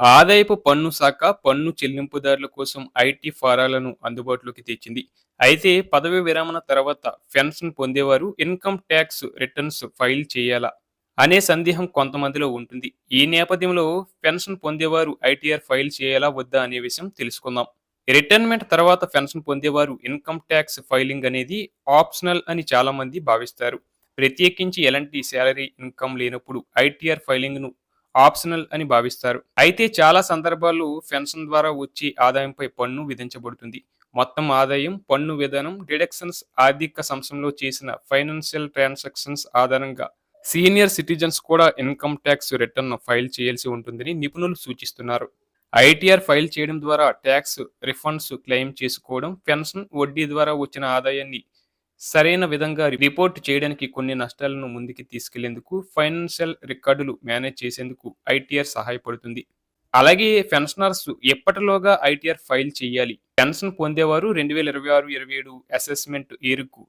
ఆదాయపు పన్ను శాఖ పన్ను చెల్లింపుదారుల కోసం ఐటీ ఫారాలను అందుబాటులోకి తెచ్చింది. అయితే పదవి విరమణ తర్వాత పెన్షన్ పొందేవారు ఇన్కమ్ ట్యాక్స్ రిటర్న్స్ ఫైల్ చేయాలా అనే సందేహం కొంతమందిలో ఉంటుంది. ఈ నేపథ్యంలో పెన్షన్ పొందేవారు ఐటీఆర్ ఫైల్ చేయాలా వద్దా అనే విషయం తెలుసుకుందాం. రిటైర్మెంట్ తర్వాత పెన్షన్ పొందేవారు ఇన్కమ్ ట్యాక్స్ ఫైలింగ్ అనేది ఆప్షనల్ అని చాలా మంది భావిస్తారు. ప్రత్యేకించి ఎలాంటి శాలరీ ఇన్కమ్ లేనప్పుడు ఐటీఆర్ ఫైలింగ్ ను ఆప్షనల్ అని భావిస్తారు. అయితే చాలా సందర్భాల్లో పెన్షన్ ద్వారా వచ్చే ఆదాయంపై పన్ను విధించబడుతుంది. మొత్తం ఆదాయం, పన్ను విధానం, డిడక్షన్స్, ఆర్థిక సంవత్సరంలో చేసిన ఫైనాన్షియల్ ట్రాన్సాక్షన్స్ ఆధారంగా సీనియర్ సిటిజన్స్ కూడా ఇన్కమ్ ట్యాక్స్ రిటర్న్ ఫైల్ చేయాల్సి ఉంటుందని నిపుణులు సూచిస్తున్నారు. ఐటీఆర్ ఫైల్ చేయడం ద్వారా ట్యాక్స్ రిఫండ్స్ క్లెయిమ్ చేసుకోవడం, పెన్షన్, వడ్డీ ద్వారా వచ్చిన ఆదాయాన్ని సరైన విధంగా రిపోర్ట్ చేయడానికి, కొన్ని నష్టాలను ముందుకు తీసుకెళ్లేందుకు ఫైనాన్షియల్ రికార్డులు మేనేజ్ చేసేందుకు ఐటీఆర్ సహాయపడుతుంది. అలాగే పెన్షనర్స్ ఎప్పటిలోగా ఐటీఆర్ ఫైల్ చేయాలి? పెన్షన్ పొందేవారు 2026-27 అసెస్మెంట్ ఇయర్కు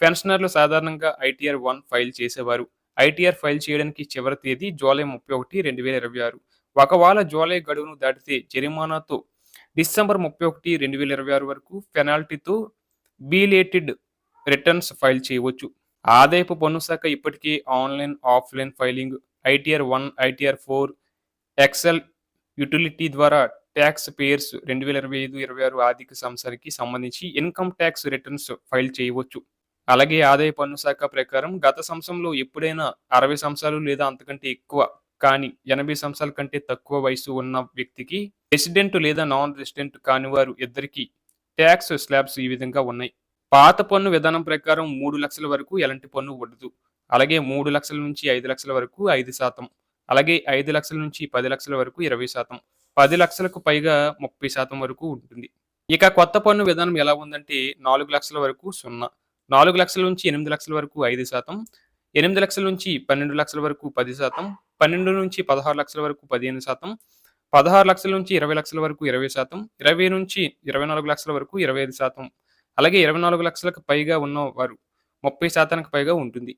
పెన్షనర్లు సాధారణంగా ఐటీఆర్ 1 ఫైల్ చేసేవారు. ఐటీఆర్ ఫైల్ చేయడానికి చివరి తేదీ జూలై 31, 2026. ఒకవేళ జూలై గడువును దాటితే జరిమానాతో డిసెంబర్ 31, 2026 వరకు పెనాల్టీతో బీలేటెడ్ రిటర్న్స్ ఫైల్ చేయవచ్చు. ఆదాయపు పన్ను శాఖ ఇప్పటికే online, offline filing, ITR 1, ITR 4, Excel utility ద్వారా ట్యాక్స్ పేయర్స్ 2025-26 ఆర్థిక సంవత్సరానికి సంబంధించి ఇన్కమ్ ట్యాక్స్ రిటర్న్స్ ఫైల్ చేయవచ్చు. అలాగే ఆదాయ పన్ను శాఖ ప్రకారం గత సంవత్సరంలో ఎప్పుడైనా 60 సంవత్సరాలు లేదా అంతకంటే ఎక్కువ కానీ 80 సంవత్సరాల కంటే తక్కువ వయసు ఉన్న వ్యక్తికి, రెసిడెంట్ లేదా నాన్ రెసిడెంట్ కాని వారు ఇద్దరికి ట్యాక్స్ స్లాబ్స్ ఈ విధంగా ఉన్నాయి. పాత పన్ను విధానం ప్రకారం 3 లక్షల వరకు ఎలాంటి పన్ను ఉండదు. అలాగే 3 లక్షల నుంచి 5 లక్షల వరకు 5%, అలాగే 5 లక్షల నుంచి 10 లక్షల వరకు 20%, 10 లక్షలకు పైగా 30% వరకు ఉంటుంది. ఇక కొత్త పన్ను విధానం ఎలా ఉందంటే 4 లక్షల వరకు 0, 4 లక్షల నుంచి 8 లక్షల వరకు 5%, 8 లక్షల నుంచి 12 లక్షల వరకు 10%, 12 నుంచి 16 లక్షల వరకు 15%, 16 లక్షల నుంచి 20 లక్షల వరకు 20%, 20 నుంచి 24 లక్షల వరకు 25%, అలాగే 24 లక్షలకు పైగా ఉన్నవారు 30%కి పైగా ఉంటుంది.